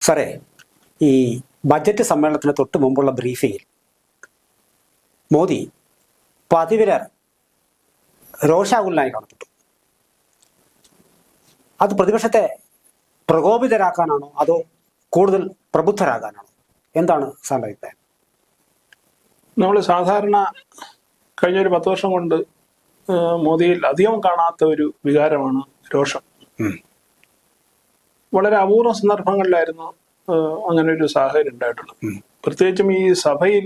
സാറേ, ഈ ബജറ്റ് സമ്മേളനത്തിന് തൊട്ട് മുമ്പുള്ള ബ്രീഫിങ്ങിൽ മോദി പതിവിലേറെ രോഷാകുലനായി കാണപ്പെട്ടു. അത് പ്രതിപക്ഷത്തെ പ്രകോപിതരാക്കാനാണോ അതോ കൂടുതൽ പ്രബുദ്ധരാകാനാണോ? എന്താണ് സാറിന്റെ അഭിപ്രായം? നമ്മൾ സാധാരണ കഴിഞ്ഞൊരു 10 വർഷം കൊണ്ട് മോദിയിൽ അധികം കാണാത്ത ഒരു വികാരമാണ് രോഷം. വളരെ അപൂർവ സന്ദർഭങ്ങളിലായിരുന്നു അങ്ങനെ ഒരു സാഹചര്യം ഉണ്ടായിട്ടുള്ളത്. പ്രത്യേകിച്ചും ഈ സഭയിൽ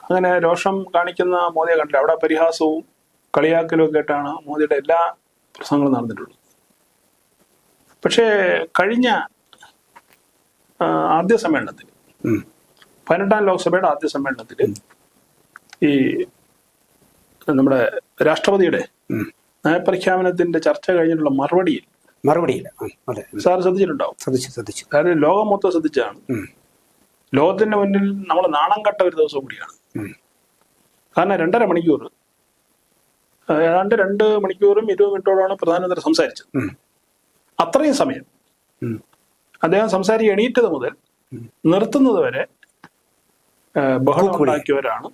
അങ്ങനെ രോഷം കാണിക്കുന്ന മോദിയെ കണ്ടില്ല. അവിടെ പരിഹാസവും കളിയാക്കലും ഒക്കെ ആയിട്ടാണ് മോദിയുടെ എല്ലാ പ്രസംഗങ്ങളും നടന്നിട്ടുള്ളത്. പക്ഷേ കഴിഞ്ഞ ആദ്യ സമ്മേളനത്തിൽ 18ാം ലോക്സഭയുടെ ആദ്യ സമ്മേളനത്തിൽ ഈ നമ്മുടെ രാഷ്ട്രപതിയുടെ നയപ്രഖ്യാപനത്തിന്റെ ചർച്ച കഴിഞ്ഞിട്ടുള്ള മറുപടിയിൽ സാർ ശ്രദ്ധിച്ചിട്ടുണ്ടാവും. ശ്രദ്ധിച്ചു. കാരണം ലോകം മൊത്തം ശ്രദ്ധിച്ചാണ്. ലോകത്തിന്റെ മുന്നിൽ നമ്മൾ നാണം കെട്ട ഒരു ദിവസം കൂടിയാണ്. കാരണം 2.5 മണിക്കൂർ, ഏതാണ്ട് 2 മണിക്കൂറും 20 മിനിറ്റോളാണ് പ്രധാനമന്ത്രി സംസാരിച്ചത്. അത്രയും സമയം അദ്ദേഹം സംസാരിച്ച് എണീറ്റത് മുതൽ നിർത്തുന്നത് വരെ ബഹളം ഉണ്ടാക്കിയവരാണ്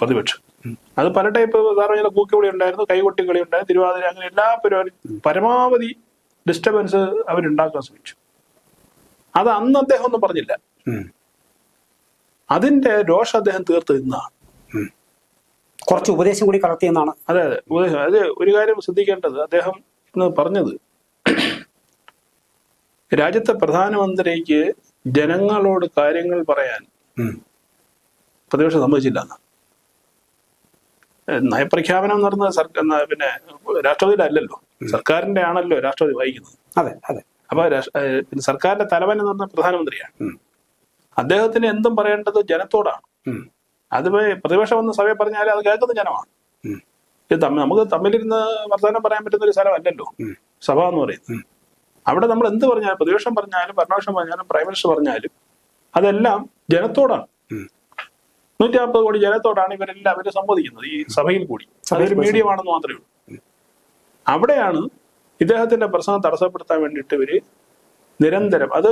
പ്രതിപക്ഷം. അത് പല ടൈപ്പ് സാധാരണ കൂക്കിവിളി ഉണ്ടായിരുന്നു, കൈകൊട്ടിക്കളി ഉണ്ടായിരുന്നു, തിരുവാതിര, അങ്ങനെ എല്ലാ പരിപാടിയും പരമാവധി ഡിസ്റ്റർബൻസ് അവരുണ്ടാക്കാൻ ശ്രമിച്ചു. അത് അന്ന് അദ്ദേഹം ഒന്നും പറഞ്ഞില്ല. അതിന്റെ രോഷം അദ്ദേഹം തീർത്ത് നിന്നാണ്. കുറച്ച് ഉപദേശം കൂടി കളർത്തിയെന്നാണ്. അതെ, ഉപദേശം. അത് ഒരു കാര്യം ശ്രദ്ധിക്കേണ്ടത്, അദ്ദേഹം ഇന്ന് പറഞ്ഞത് രാജ്യത്തെ പ്രധാനമന്ത്രിക്ക് ജനങ്ങളോട് കാര്യങ്ങൾ പറയാൻ പ്രതിപക്ഷം സമ്മതിച്ചില്ല. നയപ്രഖ്യാപനം നടന്ന പിന്നെ രാഷ്ട്രപതിയുടെ അല്ലല്ലോ, സർക്കാരിന്റെ ആണല്ലോ രാഷ്ട്രപതി വായിക്കുന്നത്. അപ്പൊ സർക്കാരിന്റെ തലവൻ എന്ന് പറഞ്ഞ പ്രധാനമന്ത്രിയാണ്. അദ്ദേഹത്തിന് എന്തും പറയേണ്ടത് ജനത്തോടാണ്. അത് പ്രതിപക്ഷം വന്ന് സഭയെ പറഞ്ഞാൽ അത് കേൾക്കുന്ന ജനമാണ്. നമുക്ക് തമ്മിലിരുന്ന് വർത്തമാനം പറയാൻ പറ്റുന്ന ഒരു സ്ഥലമല്ലല്ലോ സഭ എന്ന് പറയുന്നത്. അവിടെ നമ്മൾ എന്ത് പറഞ്ഞാലും, പ്രതിപക്ഷം പറഞ്ഞാലും ഭരണപക്ഷം പറഞ്ഞാലും പ്രൈം മിനിസ്റ്റർ പറഞ്ഞാലും അതെല്ലാം ജനത്തോടാണ്. 150 കോടി ജനത്തോടാണ് ഇവരെല്ലാവരും സംവദിക്കുന്നത് ഈ സഭയിൽ കൂടി. അതൊരു മീഡിയമാണെന്ന് മാത്രമേ ഉള്ളൂ. അവിടെയാണ് ഇദ്ദേഹത്തിന്റെ പ്രസംഗം തടസ്സപ്പെടുത്താൻ വേണ്ടിയിട്ട് ഇവര് നിരന്തരം, അത്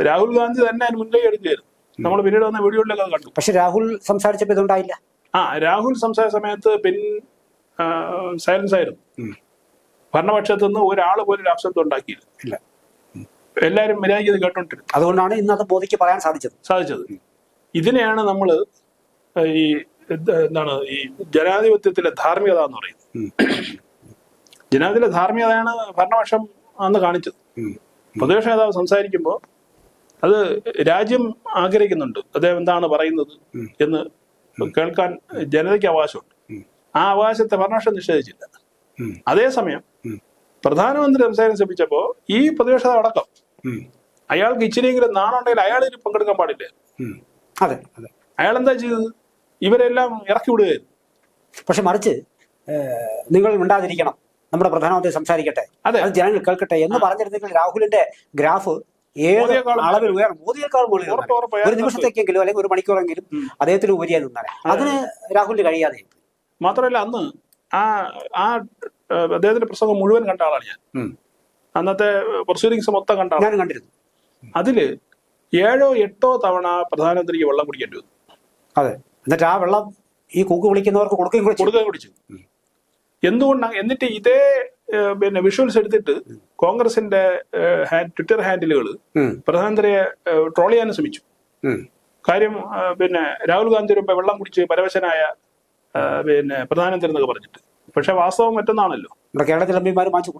രാഹുൽ ഗാന്ധി തന്നെ അതിന് മുൻകൈ എടുക്കുകയായിരുന്നു. നമ്മൾ പിന്നീട് വന്ന വീഡിയോയിലൊക്കെ അത് കണ്ടു. പക്ഷെ രാഹുൽ സംസാരിച്ചപ്പോൾ ഇതുണ്ടായില്ല. രാഹുൽ സംസാരിച്ച സമയത്ത് സൈലൻസ് ആയിരുന്നു. ഭരണപക്ഷത്തു നിന്ന് ഒരാൾ പോലും രാഷ്ട്രത്തെ ഉണ്ടാക്കിയില്ല. എല്ലാവരും മര്യാദയ്ക്ക് ഇത് കേട്ടോണ്ടിരുന്നു. അതുകൊണ്ടാണ് ഇന്ന് അത് മോദിക്ക് പറയാൻ സാധിച്ചത്. ഇതിനെയാണ് നമ്മൾ ഈ എന്താണ് ഈ ജനാധിപത്യത്തിലെ ധാർമ്മികത എന്ന് പറയുന്നത്. ജനാധിപത്യത്തിലെ ധാർമ്മികതയാണ് ഭരണപക്ഷം അന്ന് കാണിച്ചത്. പ്രതിപക്ഷ നേതാവ് സംസാരിക്കുമ്പോൾ അത് രാജ്യം ആഗ്രഹിക്കുന്നുണ്ട്, അദ്ദേഹം എന്താണ് പറയുന്നത് എന്ന് കേൾക്കാൻ ജനതയ്ക്ക് അവകാശമുണ്ട്. ആ അവകാശത്തെ ഭരണപക്ഷം നിഷേധിച്ചില്ല. അതേസമയം പ്രധാനമന്ത്രി സംസാരിക്കാൻ ശ്രമിച്ചപ്പോ ഈ പ്രതിപക്ഷ അടക്കം അയാൾക്ക് ഇച്ചിരിയെങ്കിലും നാണുണ്ടെങ്കിൽ അയാൾ ഇതിൽ പങ്കെടുക്കാൻ പാടില്ല. അയാൾ എന്താ ചെയ്തത്? ഇവരെല്ലാം ഇറക്കി വിടുകയായിരുന്നു. പക്ഷെ മറിച്ച് നിങ്ങൾ മിണ്ടാതിരിക്കണം, നമ്മുടെ പ്രധാനമന്ത്രി സംസാരിക്കട്ടെ, അത് ജനങ്ങൾ കേൾക്കട്ടെ എന്ന് പറഞ്ഞിരുന്നെങ്കിൽ രാഹുലിന്റെ ഗ്രാഫ് ഏത് അളവിൽ ഉയർന്നു, മോദിയേക്കാൾ മുകളിൽ ഒരു നിമിഷത്തേക്കെങ്കിലും അല്ലെങ്കിൽ ഒരു മണിക്കൂറെങ്കിലും അദ്ദേഹത്തിന് ഉപരിയായി നിന്നാണ്. അതിന് രാഹുലിന് കഴിയാതെ. മാത്രമല്ല അന്ന് ആ അദ്ദേഹത്തിന്റെ പ്രസംഗം മുഴുവൻ കണ്ട ആളാണ് ഞാൻ. അന്നത്തെ പ്രൊസീഡിങ്സ് മൊത്തം കണ്ട ആളാണ്. ഞാൻ കണ്ടിരുന്നു. അതില് 7 or 8 തവണ പ്രധാനമന്ത്രിക്ക് വെള്ളം കുടിക്കേണ്ടി വന്നു. അതെ, എന്നിട്ട് ആ വെള്ളം ഈ കൂക്ക് വിളിക്കുന്നവർക്ക് കൊടുക്കുകയും കുടിച്ചു. എന്തുകൊണ്ടാണ്? എന്നിട്ട് ഇതേ പിന്നെ വിഷ്വൽസ് എടുത്തിട്ട് കോൺഗ്രസിന്റെ ട്വിറ്റർ ഹാൻഡിലുകൾ പ്രധാനമന്ത്രിയെ ട്രോൾ ചെയ്യാനും ശ്രമിച്ചു. കാര്യം പിന്നെ രാഹുൽ ഗാന്ധി മുമ്പ് വെള്ളം കുടിച്ച് പരവശനായ പിന്നെ പ്രധാനമന്ത്രി എന്നൊക്കെ പറഞ്ഞിട്ട്. പക്ഷെ വാസ്തവം മറ്റൊന്നാണല്ലോ. കേരളത്തിലെ എംപിമാർ വാങ്ങി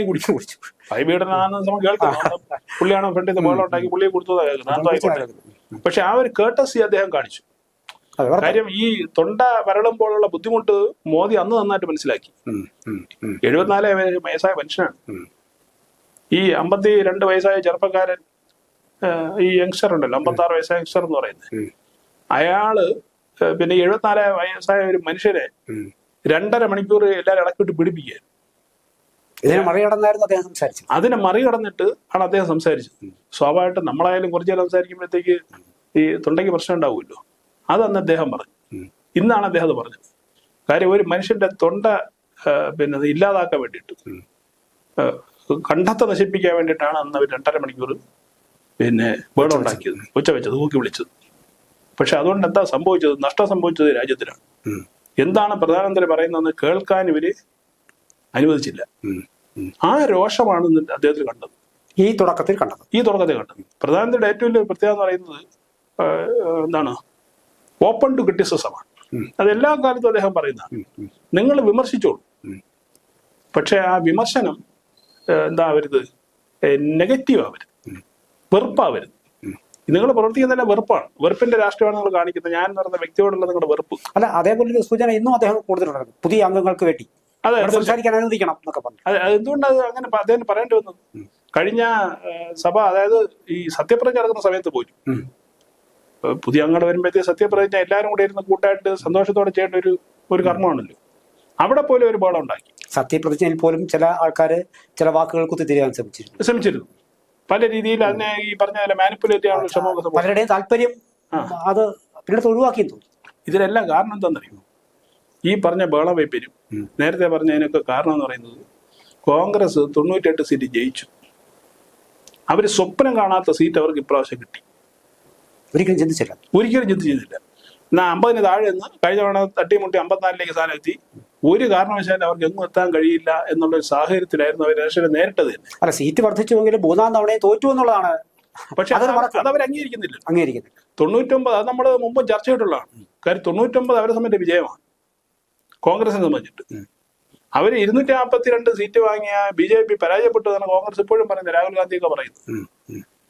കുടിച്ചു. ഭയപീഡനാണെന്ന് നമ്മൾ കേൾക്കുന്നു. പുള്ളിയാണ് ഫ്രണ്ടിൽ നിന്ന് ബോളം ഉണ്ടാക്കി പുള്ളിയെ കൊടുത്തതായിരുന്നു. പക്ഷെ ആ ഒരു കേർട്ടസി അദ്ദേഹം കാണിച്ചു. കാര്യം ഈ തൊണ്ട വരളുമ്പോഴുള്ള ബുദ്ധിമുട്ട് മോദി അന്ന് നന്നായിട്ട് മനസ്സിലാക്കി. 74 വയസ്സായ മനുഷ്യനാണ്. ഈ 52 വയസ്സായ ചെറുപ്പക്കാരൻ, ഈ യങ്സ്റ്റർ ഉണ്ടല്ലോ, 56 വയസ്സായ യങ്സ്റ്റർ എന്ന് പറയുന്നത്, അയാള് പിന്നെ 74 വയസ്സായ ഒരു മനുഷ്യരെ 2.5 മണിക്കൂർ എല്ലാവരും ഇടക്കിട്ട് പിടിപ്പിക്കുക. അതിനെ മറികടന്നിട്ട് ആണ് അദ്ദേഹം സംസാരിച്ചത്. സ്വാഭാവികമായിട്ടും നമ്മളായാലും കുറച്ചു നേരം സംസാരിക്കുമ്പോഴത്തേക്ക് ഈ തൊണ്ടയ്ക്ക് പ്രശ്നം ഉണ്ടാവുമല്ലോ. അതന്ന് അദ്ദേഹം പറഞ്ഞു. ഇന്നാണ് അദ്ദേഹം അത് പറഞ്ഞത്. കാര്യം ഒരു മനുഷ്യന്റെ തൊണ്ട പിന്നെ ഇല്ലാതാക്കാൻ വേണ്ടിയിട്ട് കണ്ടത്തെ നശിപ്പിക്കാൻ വേണ്ടിയിട്ടാണ് അന്ന് അവർ 2.5 മണിക്കൂർ പിന്നെ ബഹളമുണ്ടാക്കിയത്, ഉച്ച വെച്ചത്, ഊക്കി വിളിച്ചത്. പക്ഷെ അതുകൊണ്ട് എന്താ സംഭവിച്ചത്? നഷ്ടം സംഭവിച്ചത് രാജ്യത്തിനാണ്. എന്താണ് പ്രധാനമന്ത്രി പറയുന്നതെന്ന് കേൾക്കാൻ ഇവര് അനുവദിച്ചില്ല. ആ രോഷമാണ് അദ്ദേഹത്തിൽ കണ്ടത്, ഈ തുടക്കത്തിൽ കണ്ടത്. പ്രധാനമന്ത്രിയുടെ ഏറ്റവും വലിയ പ്രത്യേകത എന്ന് പറയുന്നത് എന്താണ്? ഓപ്പൺ ടു ക്രിറ്റിസിസമാണ്. അത് എല്ലാ കാലത്തും അദ്ദേഹം പറയുന്നതാണ്. നിങ്ങൾ വിമർശിച്ചോളൂ, പക്ഷെ ആ വിമർശനം എന്താ ആവരുത്? നെഗറ്റീവ് ആവരുത്, വെറുപ്പാവരുത്. നിങ്ങൾ പ്രവർത്തിക്കുന്നതല്ല വെറുപ്പാണ്, വെറുപ്പിന്റെ രാഷ്ട്രീയമാണ് നിങ്ങൾ കാണിക്കുന്നത്. ഞാൻ എന്ന് പറയുന്ന വ്യക്തിയോടുള്ള നിങ്ങളുടെ വെറുപ്പ്. അല്ല, അതേപോലെ ഒരു സൂചന ഇന്നും അദ്ദേഹം കൊടുത്തിട്ടുണ്ടായിരുന്നു, പുതിയ അംഗങ്ങൾക്ക് വേണ്ടി സംസാരിക്കാൻ അനുവദിക്കണം എന്നൊക്കെ പറഞ്ഞു. എന്തുകൊണ്ട് അത് അങ്ങനെ അദ്ദേഹം പറയേണ്ടി വന്നത്? കഴിഞ്ഞ സഭ, അതായത് ഈ സത്യപ്രതിജ്ഞ നടക്കുന്ന സമയത്ത് പോലും പുതിയ അംഗങ്ങൾ വരുമ്പോഴത്തേക്ക് സത്യപ്രതിജ്ഞ എല്ലാവരും കൂടെ ഇരുന്ന് കൂട്ടായിട്ട് സന്തോഷത്തോടെ ചെയ്യേണ്ട ഒരു കർമ്മമാണല്ലോ. അവിടെ പോലും ഒരു ബഹളം ഉണ്ടാക്കി. സത്യപ്രതിജ്ഞയിൽ പോലും ചില ആൾക്കാർ ചില വാക്കുകൾ കുത്തിത്തിരിയാൻ ശ്രമിച്ചിരുന്നു. പല രീതിയിൽ അതിനെ ഈ പറഞ്ഞ മാനിപ്പുലേറ്റ് ചെയ്യാനുള്ള ശ്രമമൊക്കെ പലരുടെയും താല്പര്യം അത് പിന്നീട് ഒഴിവാക്കിയെന്ന് തോന്നുന്നു. ഇതിനെല്ലാം കാരണം എന്താണെന്നറിയുമോ? ഈ പറഞ്ഞ ബഹളം വയ്പ്പരും നേരത്തെ പറഞ്ഞതിനൊക്കെ കാരണം എന്ന് പറയുന്നത്, കോൺഗ്രസ് 98 സീറ്റ് ജയിച്ചു. അവർ സ്വപ്നം കാണാത്ത സീറ്റ് അവർക്ക് ഇപ്രാവശ്യം കിട്ടി. ഒരിക്കലും ചിന്തിച്ചില്ല. എന്നാ 50-ന് താഴെ നിന്ന് കഴിഞ്ഞ തവണ തട്ടിമുട്ടി 54-ലേക്ക് സ്ഥാനം എത്തി. ഒരു കാരണവശാലും അവർക്ക് എങ്ങും എത്താൻ കഴിയില്ല എന്നുള്ള ഒരു സാഹചര്യത്തിലായിരുന്നു അവർ രാഷ്ട്രീയം നേരിട്ടത്. അല്ല, സീറ്റ് വർദ്ധിച്ചുവെങ്കിലും 3-ാം തവണയെ തോറ്റു എന്നുള്ളതാണ്. പക്ഷെ അത് അവർ അംഗീകരിക്കുന്നില്ല. 99 അത് നമ്മൾ മുമ്പ് ചർച്ച ചെയ്തിട്ടുള്ളതാണ്. കാര്യം 99 അവരെ സംബന്ധിച്ച വിജയമാണ് കോൺഗ്രസിനെ സംബന്ധിച്ചിട്ട്. അവര് 242 സീറ്റ് വാങ്ങിയ BJP പരാജയപ്പെട്ടതാണ് കോൺഗ്രസ് ഇപ്പോഴും പറയുന്നത്, രാഹുൽ ഗാന്ധിയൊക്കെ പറയുന്നത്.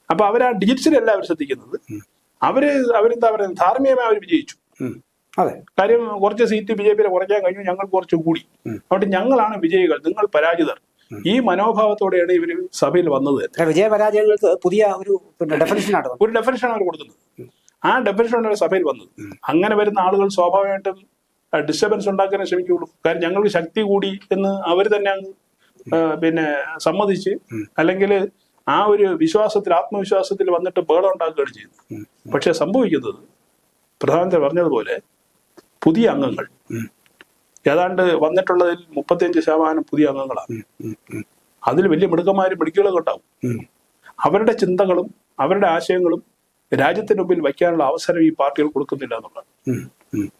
അപ്പൊ അവർ ആ ഡിജിറ്റ്സിലല്ല അവർ ശ്രദ്ധിക്കുന്നത്. അവരെന്താ പറയുന്നത്, ധാർമ്മികമായി അവർ വിജയിച്ചു. അതെ, കാര്യം കുറച്ച് സീറ്റ് BJP കുറയ്ക്കാൻ കഴിഞ്ഞു, ഞങ്ങൾ കുറച്ച് കൂടി, അതുകൊണ്ട് ഞങ്ങളാണ് വിജയികൾ, നിങ്ങൾ പരാജിതർ. ഈ മനോഭാവത്തോടെയാണ് ഇവര് സഭയിൽ വന്നത്. വിജയപരാജയങ്ങൾക്ക് പുതിയ ഒരു ഡെഫിനിഷനാണ് അവർ കൊടുക്കുന്നത്. ആ ഡെഫിനിഷനാണ് സഭയിൽ വന്നത്. അങ്ങനെ വരുന്ന ആളുകൾ സ്വാഭാവികമായിട്ടും ഡിസ്റ്റർബൻസ് ഉണ്ടാക്കാനേ ശ്രമിക്കുള്ളൂ. കാര്യം ഞങ്ങൾക്ക് ശക്തി കൂടി എന്ന് അവർ തന്നെ പിന്നെ സമ്മതിച്ച്, അല്ലെങ്കിൽ ആ ഒരു വിശ്വാസത്തിൽ, ആത്മവിശ്വാസത്തിൽ വന്നിട്ട് ബഹളം ഉണ്ടാക്കുകയാണ് ചെയ്യുന്നത്. പക്ഷെ സംഭവിക്കുന്നത് പ്രധാനമന്ത്രി പറഞ്ഞതുപോലെ പുതിയ അംഗങ്ങൾ ഏതാണ്ട് വന്നിട്ടുള്ളതിൽ 35% പുതിയ അംഗങ്ങളാണ്. അതിൽ വലിയ മിടുക്കുകളൊക്കെ ഉണ്ടാവും. അവരുടെ ചിന്തകളും അവരുടെ ആശയങ്ങളും രാജ്യത്തിന് മുമ്പിൽ വയ്ക്കാനുള്ള അവസരം ഈ പാർട്ടികൾ കൊടുക്കുന്നില്ല എന്നുള്ളതാണ്.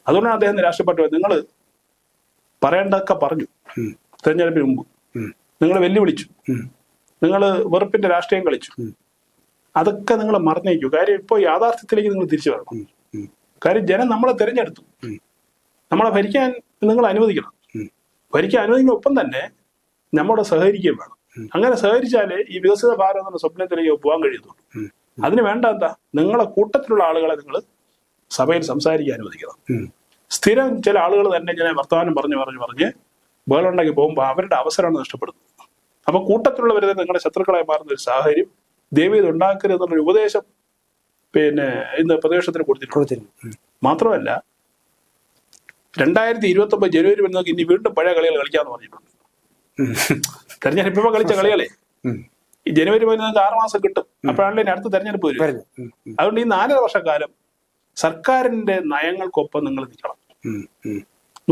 അതുകൊണ്ടാണ് അദ്ദേഹം രാഷ്ട്രീയ പാർട്ടി നിങ്ങൾ പറയേണ്ടതൊക്കെ പറഞ്ഞു. തെരഞ്ഞെടുപ്പിന് മുമ്പ് നിങ്ങൾ വെല്ലുവിളിച്ചു, നിങ്ങൾ വെറുപ്പിന്റെ രാഷ്ട്രീയം കളിച്ചു, അതൊക്കെ നിങ്ങൾ മറന്നേക്കൂ. കാര്യം ഇപ്പോൾ യാഥാർത്ഥ്യത്തിലേക്ക് നിങ്ങൾ തിരിച്ചു വരണം. കാര്യം ജനം നമ്മളെ തിരഞ്ഞെടുത്തു, നമ്മളെ ഭരിക്കാൻ നിങ്ങൾ അനുവദിക്കണം. ഭരിക്കാൻ അനുവദിക്കുന്ന ഒപ്പം തന്നെ നമ്മളോട് സഹകരിക്കുകയും വേണം. അങ്ങനെ സഹകരിച്ചാലേ ഈ വികസിത ഭാരതം എന്ന സ്വപ്നത്തിലേക്ക് പോകാൻ കഴിയത്തുള്ളൂ. അതിന് വേണ്ട എന്താ, നിങ്ങളെ കൂട്ടത്തിലുള്ള ആളുകളെ നിങ്ങൾ സഭയിൽ സംസാരിക്കാൻ അനുവദിക്കണം. സ്ഥിരം ചില ആളുകൾ തന്നെ ഇങ്ങനെ വർത്തമാനം പറഞ്ഞ് ബഹളം ഉണ്ടാക്കി പോകുമ്പോൾ അവരുടെ അവസരമാണ് നഷ്ടപ്പെടുന്നത്. അപ്പൊ കൂട്ടത്തിലുള്ളവരെ നിങ്ങളുടെ ശത്രുക്കളായി മാറുന്ന ഒരു സാഹചര്യം ദൈവം ഉണ്ടാക്കരുത് എന്നുള്ളൊരു ഉപദേശം പിന്നെ ഇന്ന് പ്രതിപക്ഷത്തിന് കൊടുത്തിട്ടുണ്ട്. മാത്രമല്ല 2029 ജനുവരി വരുന്നവർക്ക് ഇനി വീണ്ടും പഴയ കളികൾ കളിക്കാന്ന് പറഞ്ഞിട്ടുണ്ട്. തെരഞ്ഞെടുപ്പ് കളിച്ച കളികളെ ഈ ജനുവരി വരുന്നവർക്ക് 6 മാസം കിട്ടും. അപ്പോഴാണല്ലോ ഇനി അടുത്ത തെരഞ്ഞെടുപ്പ് വരും. അതുകൊണ്ട് ഈ 4 വർഷക്കാലം സർക്കാരിന്റെ നയങ്ങൾക്കൊപ്പം നിങ്ങൾ നിൽക്കണം.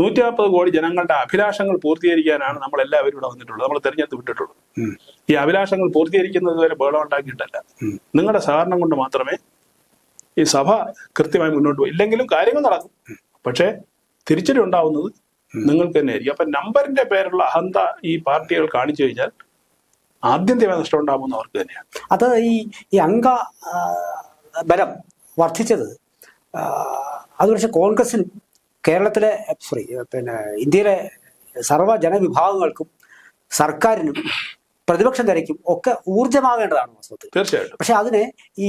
140 കോടി ജനങ്ങളുടെ അഭിലാഷങ്ങൾ പൂർത്തീകരിക്കാനാണ് നമ്മൾ എല്ലാവരും ഇവിടെ വന്നിട്ടുള്ളത്, നമ്മൾ തെരഞ്ഞെടുത്ത് വിട്ടിട്ടുള്ളത്. ഈ അഭിലാഷങ്ങൾ പൂർത്തീകരിക്കുന്നത് വരെ ബഹളം ഉണ്ടാക്കിയിട്ടല്ല, നിങ്ങളുടെ സഹകരണം കൊണ്ട് മാത്രമേ ഈ സഭ കൃത്യമായി മുന്നോട്ട് പോയി. ഇല്ലെങ്കിലും കാര്യങ്ങൾ നടക്കും, പക്ഷേ തിരിച്ചടി ഉണ്ടാവുന്നത് നിങ്ങൾക്ക് തന്നെ ആയിരിക്കും. അപ്പൊ നമ്പറിന്റെ പേരുള്ള അഹന്ത ഈ പാർട്ടികൾ കാണിച്ചു കഴിഞ്ഞാൽ ആദ്യന്തമായ നഷ്ടം ഉണ്ടാകുന്ന അവർക്ക് തന്നെയാണ്. അത് ഈ അംഗ ബലം വർദ്ധിച്ചത് അത് പക്ഷെ കോൺഗ്രസിനും കേരളത്തിലെ ഇന്ത്യയിലെ സർവ്വ ജനവിഭാഗങ്ങൾക്കും സർക്കാരിനും പ്രതിപക്ഷ നിരയ്ക്കും ഒക്കെ ഊർജ്ജമാകേണ്ടതാണ് വാസ്തവത്തിൽ. തീർച്ചയായിട്ടും. പക്ഷെ അതിനെ ഈ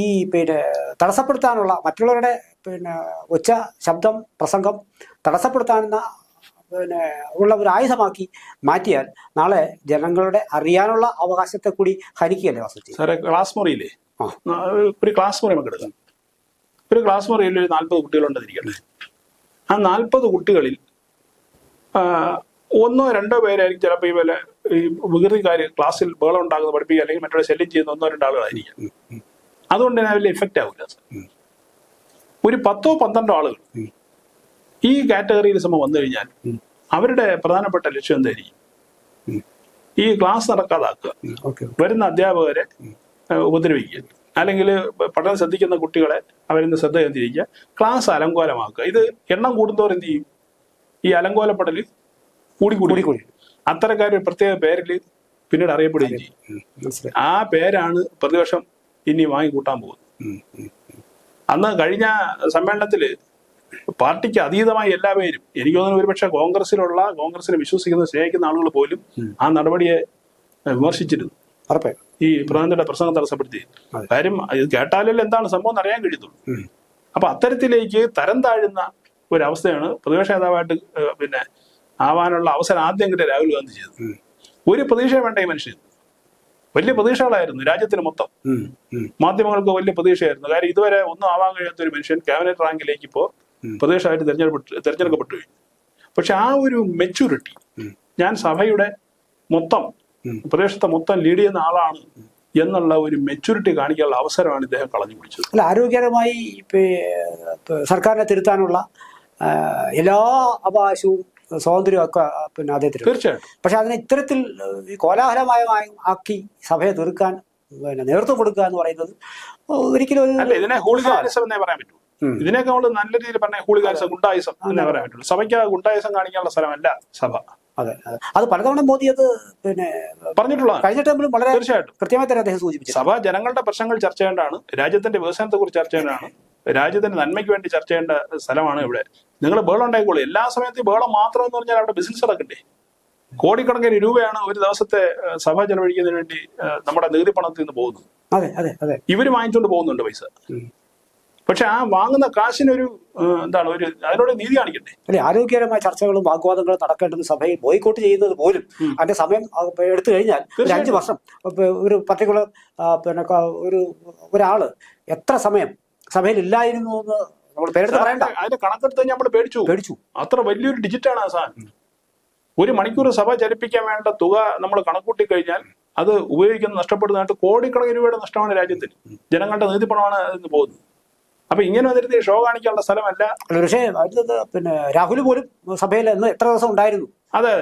തടസ്സപ്പെടുത്താനുള്ള മറ്റുള്ളവരുടെ ഒച്ച, ശബ്ദം, പ്രസംഗം തടസ്സപ്പെടുത്താനുള്ള ഉള്ള ഒരു ആയുധമാക്കി മാറ്റിയാൽ നാളെ ജനങ്ങളുടെ അറിയാനുള്ള അവകാശത്തെ കൂടി ഹനിക്കുകയല്ലേ വാസ്തവത്തിൽ. സാറേ, ക്ലാസ് മുറിയില്ലേ, ഒരു ക്ലാസ് മുറി നമുക്ക് എടുക്കാം. ഒരു ക്ലാസ് മുറിയിൽ ഒരു 40 കുട്ടികളുണ്ടെന്നിരിക്കട്ടെ. ആ 40 കുട്ടികളിൽ 1-2 പേരായിരിക്കും ചിലപ്പോൾ ഈ വികൃതിക്കാർ ക്ലാസ്സിൽ ബഹളം ഉണ്ടാകുന്നത് പഠിപ്പിക്കുക, അല്ലെങ്കിൽ മറ്റുള്ള ശല്യം ചെയ്യുന്ന 1-2 ആളുകളായിരിക്കും. അതുകൊണ്ട് തന്നെ വലിയ എഫക്റ്റ് ആവില്ല. ഒരു 10-12 ആളുകൾ ഈ കാറ്റഗറിയിൽ വന്നു കഴിഞ്ഞാൽ അവരുടെ പ്രധാനപ്പെട്ട ലക്ഷ്യം എന്തായിരിക്കും? ഈ ക്ലാസ് നടക്കാതാക്കുക, വരുന്ന അധ്യാപകരെ ഉപദ്രവിക്കുക, അല്ലെങ്കിൽ പഠനം ശ്രദ്ധിക്കുന്ന കുട്ടികളെ അവരിന്ന് ശ്രദ്ധ കേന്ദ്രീകരിക്കുക, ക്ലാസ് അലങ്കോലമാക്കുക. ഇത് എണ്ണം കൂടുന്നവർ എന്ത് ചെയ്യും? ഈ അലങ്കോലപ്പെടൽ കൂടി അത്തരക്കാർ പ്രത്യേക പേരിൽ പിന്നീട് അറിയപ്പെടുകയും ചെയ്യും. ആ പേരാണ് പ്രതിപക്ഷം ഇനി വാങ്ങിക്കൂട്ടാൻ പോകുന്നത്. അന്ന് കഴിഞ്ഞ സമ്മേളനത്തില് പാർട്ടിക്ക് അതീതമായി എല്ലാ പേരും, എനിക്ക് തോന്നുന്നു ഒരുപക്ഷെ കോൺഗ്രസിനെ വിശ്വസിക്കുന്ന സ്നേഹിക്കുന്ന ആളുകൾ പോലും ആ നടപടിയെ വിമർശിച്ചിരുന്നു. ഈ പ്രധാനമന്ത്രിയുടെ പ്രസംഗം തടസ്സപ്പെടുത്തി. കാര്യം ഇത് കേട്ടാലല്ലേ എന്താണ് സംഭവം എന്ന് അറിയാൻ കഴിയത്തുള്ളൂ. അപ്പൊ അത്തരത്തിലേക്ക് തരം താഴുന്ന ഒരവസ്ഥയാണ് പ്രതിപക്ഷ നേതാവായിട്ട് പിന്നെ ആവാനുള്ള അവസരം ആദ്യം കിട്ടിയ രാഹുൽ ഗാന്ധി ചെയ്തത്. ഒരു പ്രതീക്ഷ വേണ്ട ഈ മനുഷ്യൻ. വലിയ പ്രതീക്ഷകളായിരുന്നു രാജ്യത്തിന് മൊത്തം, മാധ്യമങ്ങൾക്ക് വലിയ പ്രതീക്ഷയായിരുന്നു. കാര്യം ഇതുവരെ ഒന്നും ആവാൻ കഴിയാത്ത ഒരു മനുഷ്യൻ ക്യാബിനറ്റ് റാങ്കിലേക്ക് ഇപ്പോ പ്രതീക്ഷയായിട്ട് തെരഞ്ഞെടുക്കപ്പെട്ടു കഴിഞ്ഞു. പക്ഷെ ആ ഒരു മെച്യൂരിറ്റി, ഞാൻ സഭയുടെ മൊത്തം പ്രദേശത്തെ മൊത്തം ലീഡ് ചെയ്യുന്ന ആളാണ് എന്നുള്ള ഒരു മെച്യൂരിറ്റി കാണിക്കാനുള്ള അവസരമാണ് ഇദ്ദേഹം കളഞ്ഞു പിടിച്ചത്. അല്ല, ആരോഗ്യകരമായി സർക്കാരിനെ തിരുത്താനുള്ള എല്ലാ അവകാശവും സ്വാതന്ത്ര്യം ഒക്കെ പിന്നെ അദ്ദേഹത്തിന് തീർച്ചയായിട്ടും. പക്ഷെ അതിനെ ഇത്തരത്തിൽ കോലാഹലമയമായി ആക്കി സഭയെ തീർക്കാൻ പിന്നെ നേതൃത്വം കൊടുക്കുക എന്ന് പറയുന്നത് ഒരിക്കലും അല്ല, ഇതിനെ ഹൂളിഗാനിസം എന്നേ പറയാൻ പറ്റൂ. ഇതിനൊക്കെ നമ്മൾ നല്ല രീതിയിൽ പറഞ്ഞ ഹൂളിഗാനിസം, ഗുണ്ടായിസം എന്നേ പറയാൻ പറ്റുള്ളൂ. സഭയ്ക്ക് ഗുണ്ടായിസം കാണിക്കാനുള്ള സ്ഥലമല്ല സഭ. അതെ, അത് പലതവണ മോദി അത് പിന്നെ പറഞ്ഞിട്ടുള്ള കഴിഞ്ഞ ടൈമിലും വളരെ തീർച്ചയായിട്ടും കൃത്യമായി തന്നെ അദ്ദേഹം സൂചിപ്പിച്ചു. സഭ ജനങ്ങളുടെ പ്രശ്നങ്ങൾ ചർച്ച ചെയ്യേണ്ടതാണ്, രാജ്യത്തിന്റെ വികസനത്തെ കുറിച്ച് ചർച്ച ചെയ്യേണ്ടതാണ്, രാജ്യത്തിന്റെ നന്മയ്ക്ക് വേണ്ടി ചർച്ച ചെയ്യേണ്ട സ്ഥലമാണ് ഇവിടെ. നിങ്ങൾ ബഹളം ഉണ്ടായിക്കോളൂ. എല്ലാ സമയത്തും ബഹളം മാത്രം എന്ന് പറഞ്ഞാൽ അവിടെ ബിസിനസ് നടക്കണ്ടേ? കോടിക്കണക്കിന് രൂപയാണ് ഒരു ദിവസത്തെ സഭ ചെലവഴിക്കുന്നതിന് വേണ്ടി നമ്മുടെ നികുതി പണത്തിൽ നിന്ന് പോകുന്നത്. അതെ അതെ അതെ, ഇവര് വാങ്ങിച്ചുകൊണ്ട് പോകുന്നുണ്ട് പൈസ. പക്ഷെ ആ വാങ്ങുന്ന കാശിനൊരു എന്താണ്, ഒരു അതിനോട് നീതി കാണിക്കണ്ടേ? അല്ലെ, ആരോഗ്യകരമായ ചർച്ചകളും വാഗ്വാദങ്ങളും നടക്കേണ്ടത് സഭയിൽ ബോയ്ക്കോട്ട് ചെയ്യുന്നത് പോലും അതിന്റെ സമയം എടുത്തു കഴിഞ്ഞാൽ ഒരു 5 വർഷം ഒരു പർട്ടിക്കുലർ പിന്നെ ഒരാള് എത്ര സമയം സഭയിൽ ഇല്ലായിരുന്നു എന്ന് നമ്മൾ പേരെടുത്ത് പറയണ്ട. അതിന്റെ കണക്കെടുത്ത് കഴിഞ്ഞാൽ നമ്മൾ പേടിച്ചു. അത്ര വലിയൊരു ഡിജിറ്റാണ് ആ സാധനം. 1 മണിക്കൂർ സഭ ചലിപ്പിക്കാൻ വേണ്ട തുക നമ്മൾ കണക്കൂട്ടി കഴിഞ്ഞാൽ അത് ഉപയോഗിക്കുന്നത് നഷ്ടപ്പെടുന്നതായിട്ട് കോടിക്കണക്കിന് രൂപയുടെ നഷ്ടമാണ് രാജ്യത്തിന്. ജനങ്ങളുടെ നികുതി പണമാണ് അതിന് പോകുന്നത്. അപ്പൊ ഇങ്ങനെ വന്നിരുന്ന ഷോ കാണിക്കാനുള്ള സ്ഥലമല്ല. പക്ഷേ പിന്നെ രാഹുൽ പോലും സഭയിൽ എത്ര ദിവസം ഉണ്ടായിരുന്നു? അതെ,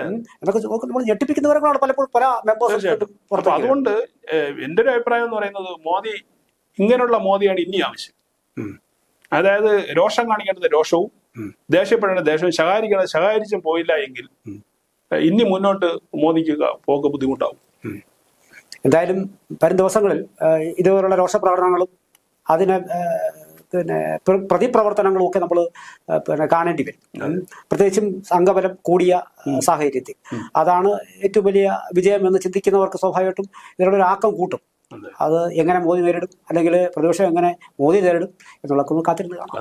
എന്നൊക്കെ നമ്മൾ ഞെട്ടിപ്പിക്കുന്നവരാണ് പലപ്പോഴും പല മെമ്പേഴ്സ്. അപ്പൊ അതുകൊണ്ട് എന്റെ ഒരു അഭിപ്രായം എന്ന് പറയുന്നത്, മോദി ഇങ്ങനെയുള്ള മോദിയാണ് ഇനി ആവശ്യം. അതായത് രോഷം കാണിക്കേണ്ടത് രോഷവും, ദേഷ്യപ്പെടേണ്ട ദേഷ്യവും, ശകാരിച്ചും പോയില്ല എങ്കിൽ ഇനി മുന്നോട്ട് മോദിക്ക് പോക്ക് ബുദ്ധിമുട്ടാവും. എന്തായാലും വരും ദിവസങ്ങളിൽ ഇതുപോലുള്ള രോഷപ്രകടനങ്ങളും അതിനെ പിന്നെ പ്രതിപ്രവർത്തനങ്ങളും ഒക്കെ നമ്മൾ പിന്നെ കാണേണ്ടി വരും. പ്രത്യേകിച്ചും അംഗബലം കൂടിയ സാഹചര്യത്തിൽ അതാണ് ഏറ്റവും വലിയ വിജയം എന്ന് ചിന്തിക്കുന്നവർക്ക് സ്വാഭാവികമായിട്ടും ഇതിനുള്ള ഒരു ആക്കം കൂട്ടും. അത് എങ്ങനെ മോദി നേരിടും, അല്ലെങ്കിൽ പ്രതിപക്ഷം എങ്ങനെ മോദി നേരിടും എന്നുള്ളതൊക്കെ കാത്തിരുന്ന് കാണാം.